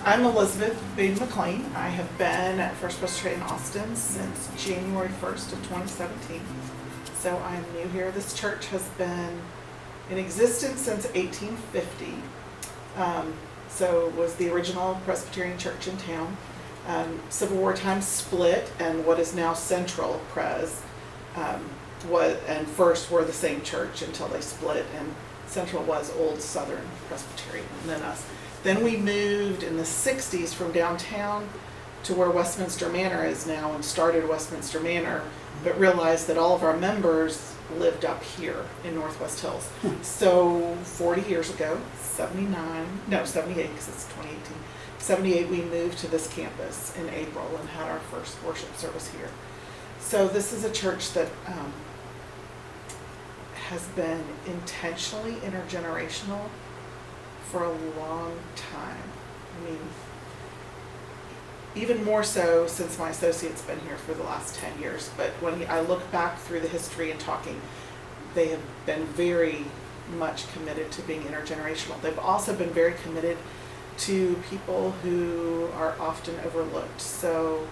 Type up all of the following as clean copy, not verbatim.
I'm Elizabeth McLean. I have been at First Presbyterian Austin since January 1st of 2017. So I'm new here. This church has been in existence since 1850. So it was the original Presbyterian church in town. Civil War times split, and what is now Central Pres and First were the same church until they split, and Central was Old Southern Presbyterian, and then us. Then we moved in the 60s from downtown to where Westminster Manor is now, and started Westminster Manor, but realized that all of our members lived up here in Northwest Hills. So 40 years ago, 78, because it's 2018, 78, we moved to this campus in April and had our first worship service here. So this is a church that has been intentionally intergenerational for a long time. I mean, even more so since my associate's been here for the last 10 years. But when I look back through the history and talking, they have been very much committed to being intergenerational. They've also been very committed to people who are often overlooked. So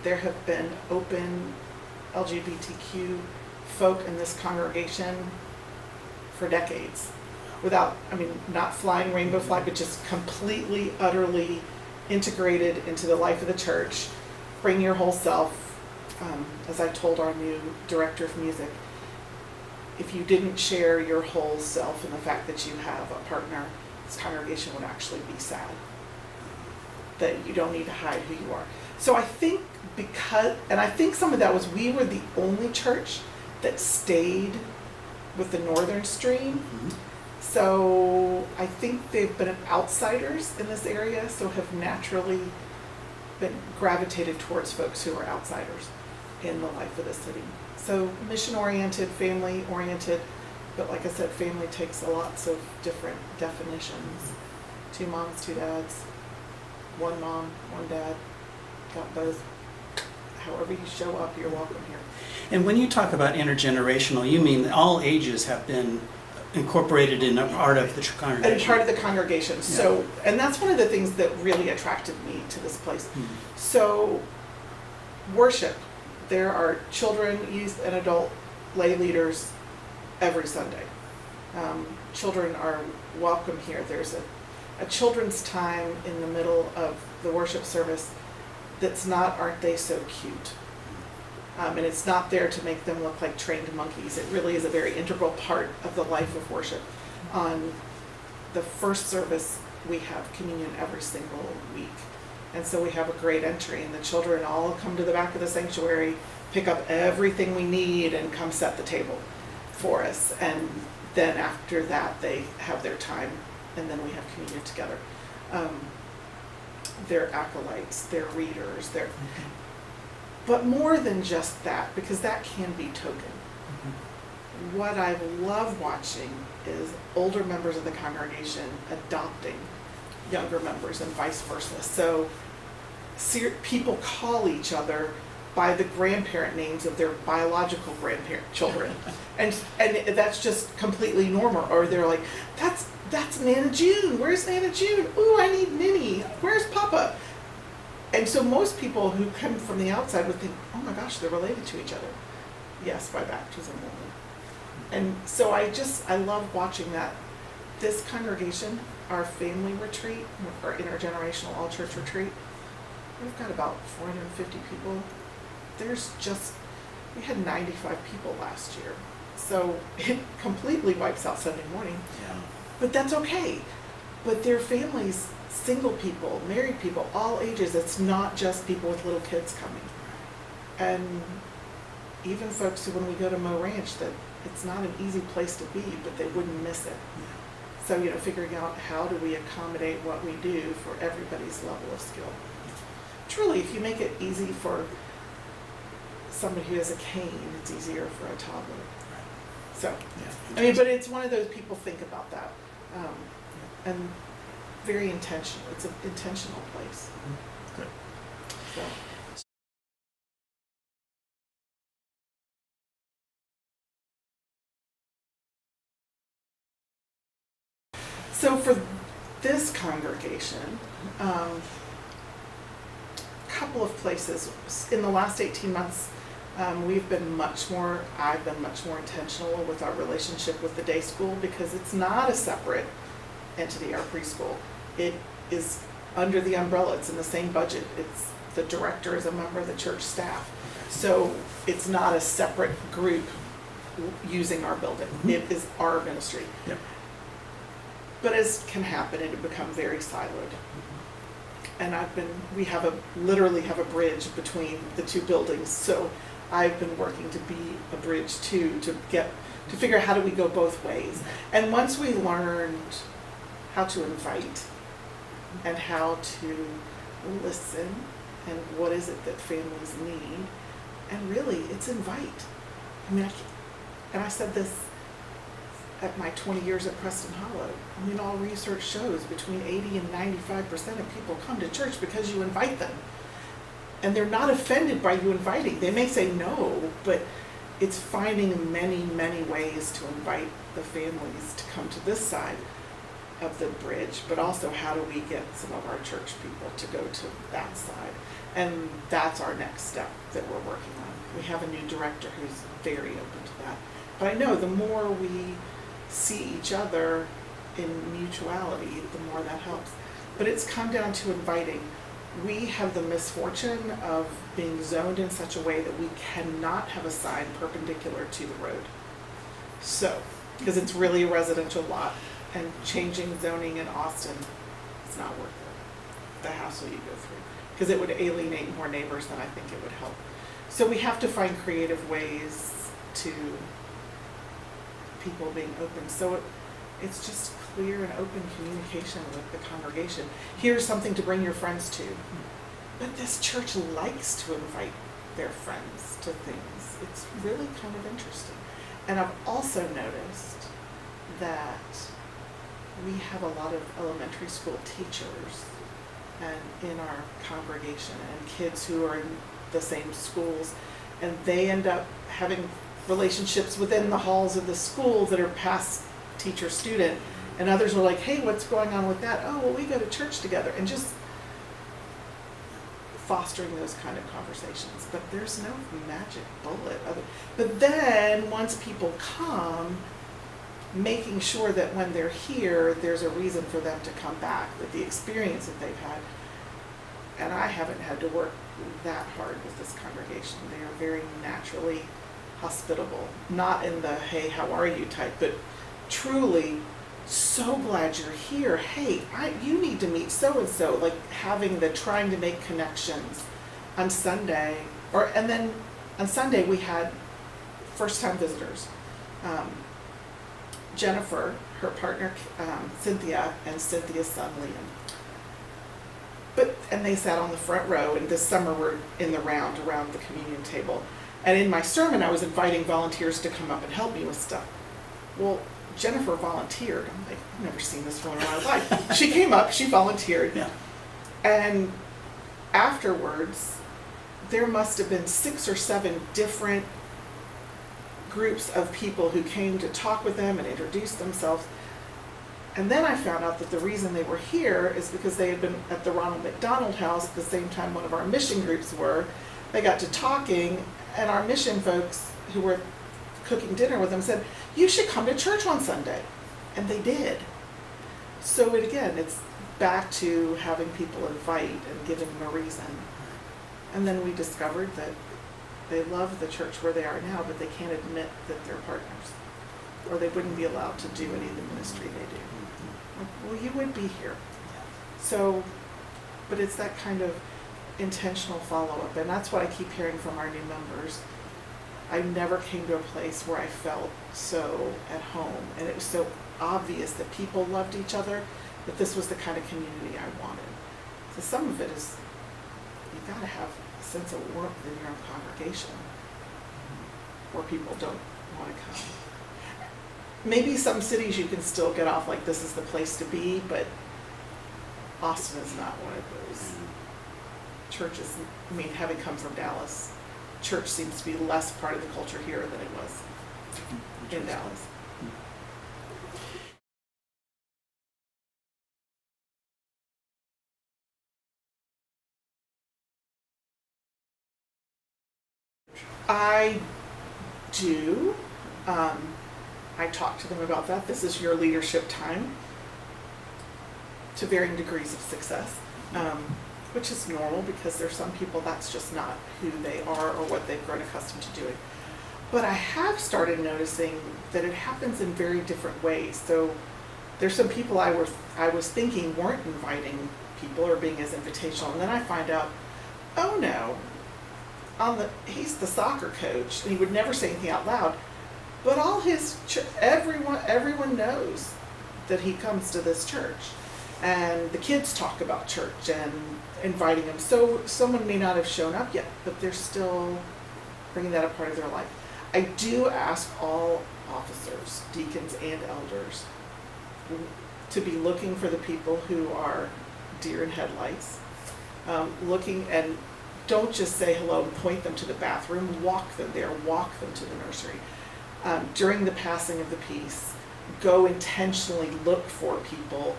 there have been open LGBTQ folk in this congregation for decades. Without, not flying rainbow flag, but just completely, utterly integrated into the life of the church. Bring your whole self. As I told our new director of music, if you didn't share your whole self and the fact that you have a partner, this congregation would actually be sad. That you don't need to hide who you are. So I think I think some of that was we were the only church that stayed with the northern stream. Mm-hmm. So I think they've been outsiders in this area, so have naturally been gravitated towards folks who are outsiders in the life of the city. So mission-oriented, family-oriented, but like I said, family takes lots of different definitions. 2 moms, 2 dads, 1 mom, 1 dad, got both. However you show up, you're welcome here. And when you talk about intergenerational, you mean all ages have been incorporated in a part of the congregation. And part of the congregation. Yeah. So, and that's one of the things that really attracted me to this place. Mm-hmm. So, worship. There are children, youth, and adult lay leaders every Sunday. Children are welcome here. There's a children's time in the middle of the worship service that's not, aren't they so cute? And it's not there to make them look like trained monkeys. It really is a very integral part of the life of worship. On the first service, we have communion every single week. And so we have a great entry, and the children all come to the back of the sanctuary, pick up everything we need, and come set the table for us. And then after that, they have their time, and then we have communion together. They're acolytes, they're readers, but more than just that, because that can be token. Mm-hmm. What I love watching is older members of the congregation adopting younger members and vice versa. So people call each other by the grandparent names of their biological grandparent children. and that's just completely normal. Or they're like, that's Nana June. Where's Nana June? Ooh, I need Ninny. Where's Papa? And so most people who come from the outside would think, oh my gosh, they're related to each other. Yes, by baptism only. And so I love watching that. This congregation, our family retreat, our intergenerational all-church retreat, we've got about 450 people. We had 95 people last year. So it completely wipes out Sunday morning. Yeah. But that's okay. But their families, single people, married people, all ages. It's not just people with little kids coming. And even folks who, when we go to Mo Ranch, that it's not an easy place to be, but they wouldn't miss it. Yeah. So, figuring out how do we accommodate what we do for everybody's level of skill. Truly, if you make it easy for somebody who has a cane, it's easier for a toddler. Right. So, yeah, but it's one of those people think about that. And very intentional. It's an intentional place. Mm-hmm. Good. So for this congregation, couple of places in the last 18 months, I've been much more intentional with our relationship with the day school, because it's not a separate entity, our preschool. It is under the umbrella, it's in the same budget. It's the director is a member of the church staff. So it's not a separate group using our building. Mm-hmm. It is our ministry. Yep. But as can happen, it had become very siloed. And we literally have a bridge between the two buildings. So I've been working to be a bridge too, to figure out how do we go both ways. And once we learned how to invite and how to listen and what is it that families need, and really it's invite. I mean, I said this at my 20 years at Preston Hollow. I mean, all research shows between 80 and 95% of people come to church because you invite them. And they're not offended by you inviting. They may say no, but it's finding many, many ways to invite the families to come to this side of the bridge, but also how do we get some of our church people to go to that side? And that's our next step that we're working on. We have a new director who's very open to that. But I know the more we see each other in mutuality, the more that helps. But it's come down to inviting. We have the misfortune of being zoned in such a way that we cannot have a sign perpendicular to the road. So, because it's really a residential lot, and changing zoning in Austin is not worth it, the hassle you go through, because it would alienate more neighbors than I think it would help. So we have to find creative ways to people being open. So it's just clear and open communication with the congregation. Here's something to bring your friends to. But this church likes to invite their friends to things. It's really kind of interesting. And I've also noticed that we have a lot of elementary school teachers and in our congregation, and kids who are in the same schools, and they end up having relationships within the halls of the school that are past teacher student, and others are like, hey, what's going on with that? Oh, well, we go to church together, and just fostering those kind of conversations. But there's no magic bullet. But then once people come, making sure that when they're here, there's a reason for them to come back, that the experience that they've had. And I haven't had to work that hard with this congregation. They are very naturally hospitable, not in the hey, how are you type, but truly so glad you're here. Hey, you need to meet so and so, like trying to make connections on Sunday, and then on Sunday we had first time visitors. Jennifer, her partner Cynthia, and Cynthia's son Liam. And they sat on the front row, and this summer we're in the round around the communion table. And in my sermon, I was inviting volunteers to come up and help me with stuff. Well, Jennifer volunteered. I'm like, I've never seen this woman in my life. She came up, she volunteered. Yeah. And afterwards, there must have been 6 or 7 different groups of people who came to talk with them and introduce themselves. And then I found out that the reason they were here is because they had been at the Ronald McDonald House at the same time one of our mission groups were. They got to talking, and our mission folks who were cooking dinner with them said, you should come to church on Sunday. And they did. So it's back to having people invite and giving them a reason. And then we discovered that they love the church where they are now, but they can't admit that they're partners, or they wouldn't be allowed to do any of the ministry they do. Well, you would be here. So, but it's that kind of intentional follow-up, and that's what I keep hearing from our new members. I never came to a place where I felt so at home, and it was so obvious that people loved each other, that this was the kind of community I wanted. So some of it is, you gotta have a sense of warmth in your own congregation, or people don't want to come. Maybe some cities you can still get off like this is the place to be, but Austin is not one of those. Churches, having come from Dallas, church seems to be less part of the culture here than it was in Dallas. I do. I talk to them about that. This is your leadership time, to varying degrees of success, which is normal because there's some people that's just not who they are or what they've grown accustomed to doing. But I have started noticing that it happens in very different ways. So there's some people I was thinking weren't inviting people or being as invitational, and then I find out, oh no, he's the soccer coach, and he would never say anything out loud, but all his everyone knows that he comes to this church, and the kids talk about church and inviting him. So someone may not have shown up yet, but they're still bringing that a part of their life. I do ask all officers, deacons and elders, to be looking for the people who are deer in headlights, looking, and don't just say hello and point them to the bathroom, walk them there, walk them to the nursery. During the passing of the peace, go intentionally look for people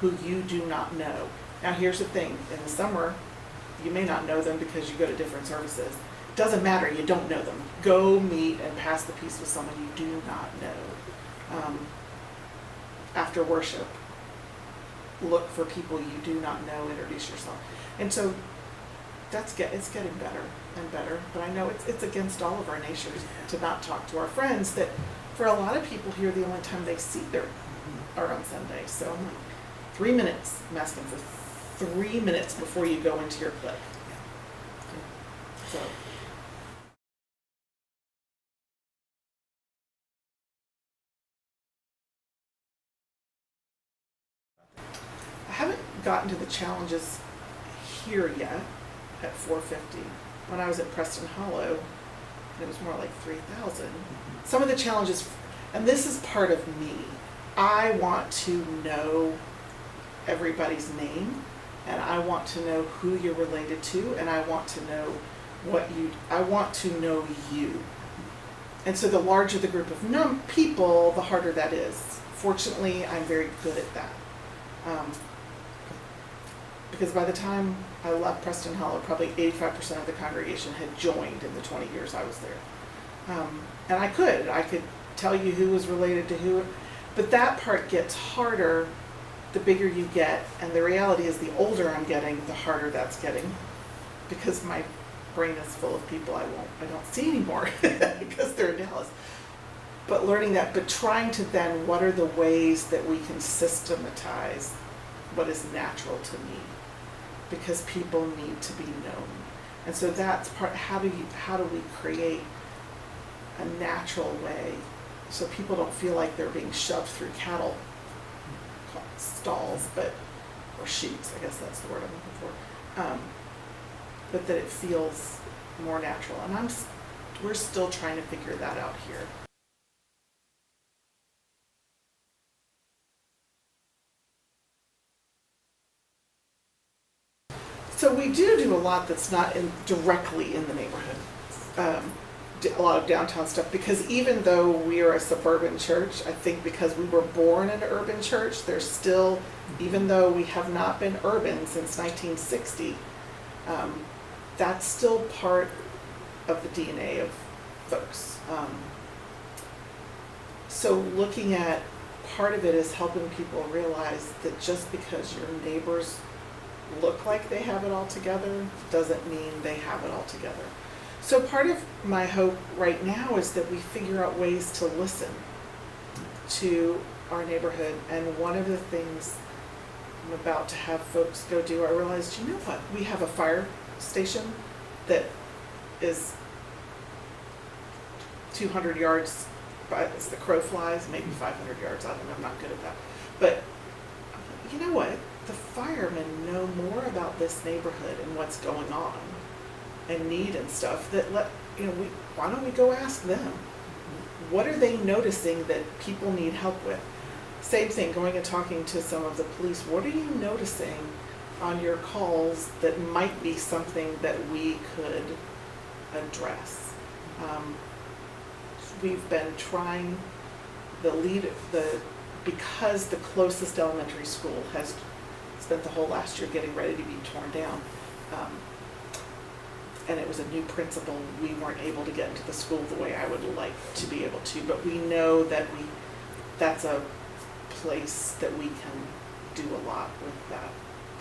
who you do not know. Now here's the thing, in the summer, you may not know them because you go to different services. Doesn't matter, you don't know them. Go meet and pass the peace with someone you do not know. After worship, look for people you do not know, introduce yourself. And so it's getting better and better, but I know it's against all of our natures to not talk to our friends that for a lot of people here, the only time they see are on Sunday. So I'm like, 3 minutes, I'm asking for 3 minutes before you go into your clique. So. I haven't gotten to the challenges here yet at 450. When I was at Preston Hollow, it was more like 3,000. Some of the challenges, and this is part of me, I want to know everybody's name, and I want to know who you're related to, and I want to know I want to know you. And so the larger the group of people, the harder that is. Fortunately, I'm very good at that. Because by the time I left Preston Hollow, probably 85% of the congregation had joined in the 20 years I was there. And I could tell you who was related to who, but that part gets harder the bigger you get, and the reality is the older I'm getting, the harder that's getting, because my brain is full of people I don't see anymore because they're in Dallas. But learning that, but trying to then, what are the ways that we can systematize what is natural to me? Because people need to be known. And so that's part, how do we create a natural way so people don't feel like they're being shoved through cattle stalls, or chutes, I guess that's the word I'm looking for. But that it feels more natural. And we're still trying to figure that out here. So we do a lot that's not directly in the neighborhood. A lot of downtown stuff, because even though we are a suburban church, I think because we were born in an urban church, there's still, even though we have not been urban since 1960, that's still part of the DNA of folks. So looking at, part of it is helping people realize that just because your neighbors look like they have it all together doesn't mean they have it all together. So part of my hope right now is that we figure out ways to listen to our neighborhood. And one of the things I'm about to have folks go do, I realized, you know what, we have a fire station that is 200 yards, as the crow flies, maybe 500 yards, I don't know, I'm not good at that. But you know what, the firemen know more about this neighborhood and what's going on and need and stuff, that why don't we go ask them? What are they noticing that people need help with? Same thing, going and talking to some of the police. What are you noticing on your calls that might be something that we could address? We've been trying because the closest elementary school has spent the whole last year getting ready to be torn down. and it was a new principal, we weren't able to get into the school the way I would like to be able to, but we know that that's a place that we can do a lot with that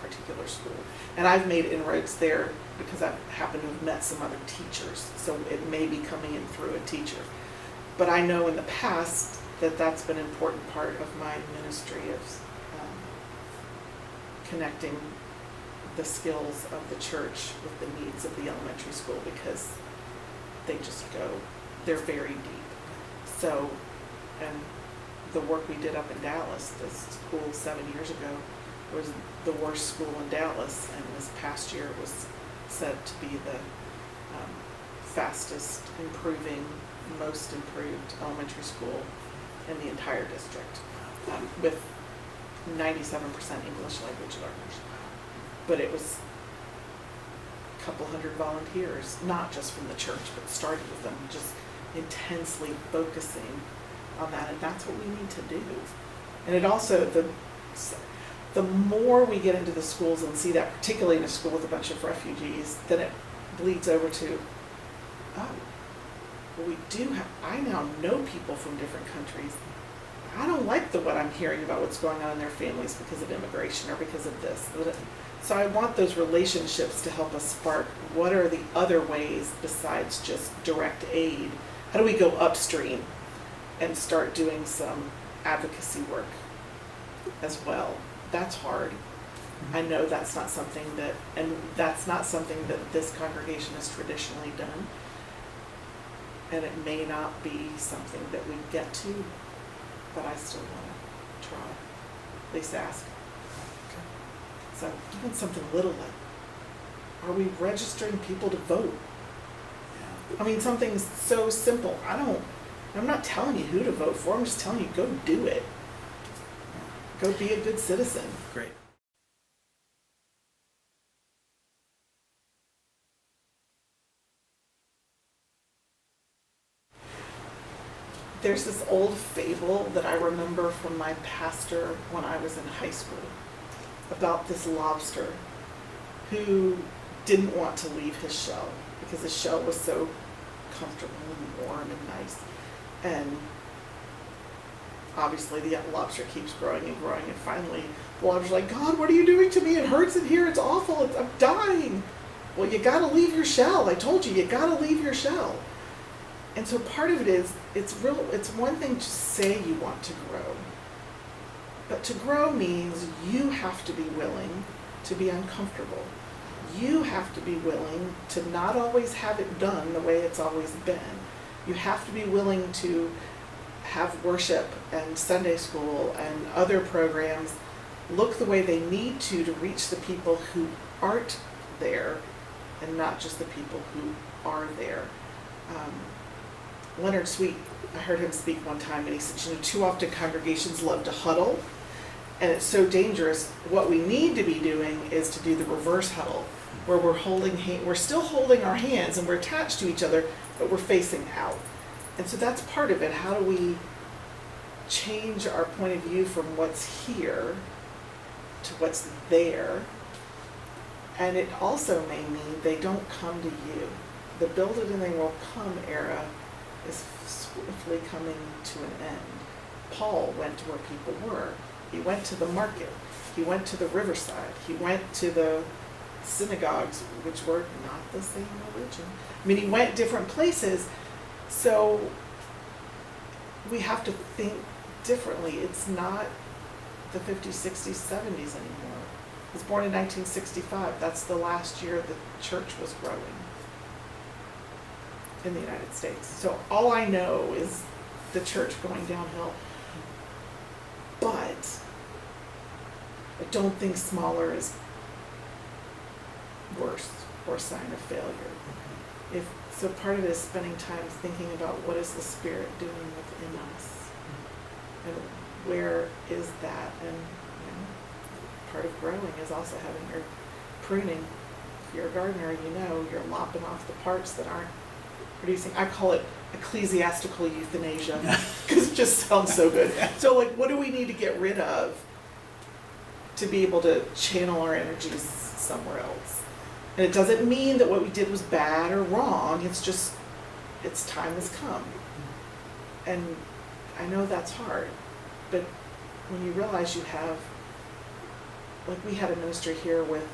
particular school. And I've made inroads there because I happen to have met some other teachers, so it may be coming in through a teacher. But I know in the past that that's been an important part of my ministry of connecting the skills of the church with the needs of the elementary school, because they're very deep. So, and the work we did up in Dallas, the school 7 years ago, was the worst school in Dallas, and this past year was said to be the fastest improving, most improved elementary school in the entire district, with 97% English language learners. But it was a couple hundred volunteers, not just from the church, but started with them, just intensely focusing on that, and that's what we need to do. And it also, the more we get into the schools and see that, particularly in a school with a bunch of refugees, then it bleeds over to, oh, well, I now know people from different countries. I don't like what I'm hearing about what's going on in their families because of immigration or because of this. So I want those relationships to help us spark what are the other ways besides just direct aid. How do we go upstream and start doing some advocacy work as well? That's hard. I know that's not something that this congregation has traditionally done. And it may not be something that we get to, but I still want to try, at least ask. So even something little like, are we registering people to vote? I mean, something so simple. I'm not telling you who to vote for, I'm just telling you, go do it. Go be a good citizen. Great. There's this old fable that I remember from my pastor when I was in high school about this lobster who didn't want to leave his shell because his shell was so comfortable and warm and nice. And obviously the lobster keeps growing and growing, and finally the lobster's like, God, what are you doing to me? It hurts in here, it's awful, I'm dying. Well, you gotta leave your shell. I told you gotta leave your shell. And so part of it is, it's one thing to say you want to grow, but to grow means you have to be willing to be uncomfortable. You have to be willing to not always have it done the way it's always been. You have to be willing to have worship and Sunday school and other programs look the way they need to reach the people who aren't there and not just the people who are there. Leonard Sweet, I heard him speak one time, and he said, too often congregations love to huddle, and it's so dangerous. What we need to be doing is to do the reverse huddle, where we're still holding our hands and we're attached to each other, but we're facing out. And so that's part of it. How do we change our point of view from what's here to what's there? And it also may mean they don't come to you. The build it and they will come era is swiftly coming to an end. Paul went to where people were. He went to the market. He went to the riverside. He went to the synagogues, which were not the same religion. I mean, he went different places. So we have to think differently. It's not the 50s, 60s, 70s anymore. He was born in 1965. That's the last year the church was growing in the United States. So all I know is the church going downhill. But I don't think smaller is worse or a sign of failure. So part of it is spending time thinking about what is the Spirit doing within us, and where is that? And part of growing is also having your pruning. If you're a gardener, you're lopping off the parts that aren't producing. I call it ecclesiastical euthanasia because it just sounds so good. So what do we need to get rid of to be able to channel our energies somewhere else? And it doesn't mean that what we did was bad or wrong, it's just, its time has come. And I know that's hard, but when you realize you have, like we had a ministry here with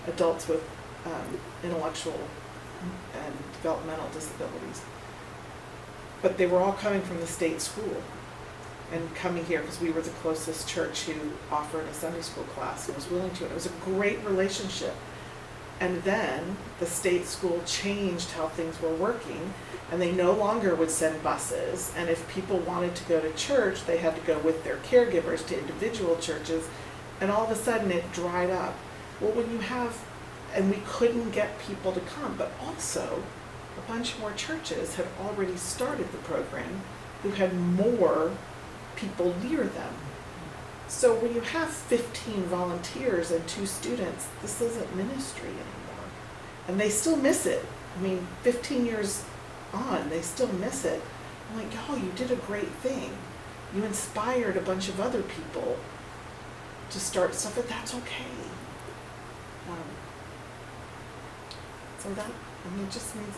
adults with intellectual and developmental disabilities, but they were all coming from the state school and coming here because we were the closest church who offered a Sunday school class and was willing to. And it was a great relationship. And then the state school changed how things were working, and they no longer would send buses. And if people wanted to go to church, they had to go with their caregivers to individual churches, and all of a sudden it dried up. Well, when you have, and we couldn't get people to come, but also a bunch more churches had already started the program who had more people near them. So when you have 15 volunteers and 2 students, this isn't ministry anymore. And they still miss it. I mean, 15 years on, they still miss it. I'm like, y'all, you did a great thing. You inspired a bunch of other people to start stuff, but that's okay. So that, I mean, it just means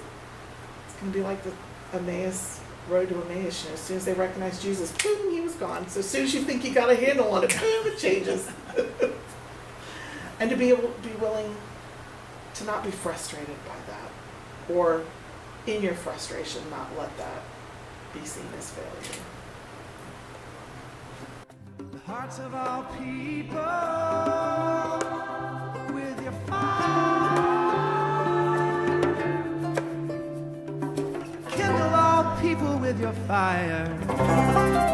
it's going to be like the Emmaus road to Emmaus. You know, as soon as they recognize Jesus, boom, he was gone. So as soon as you think you got a handle on it, boom, it changes. And to be able to be willing to not be frustrated by that, or in your frustration, not let that be seen as failure. The hearts of all people with your fire. Kindle all people with your fire.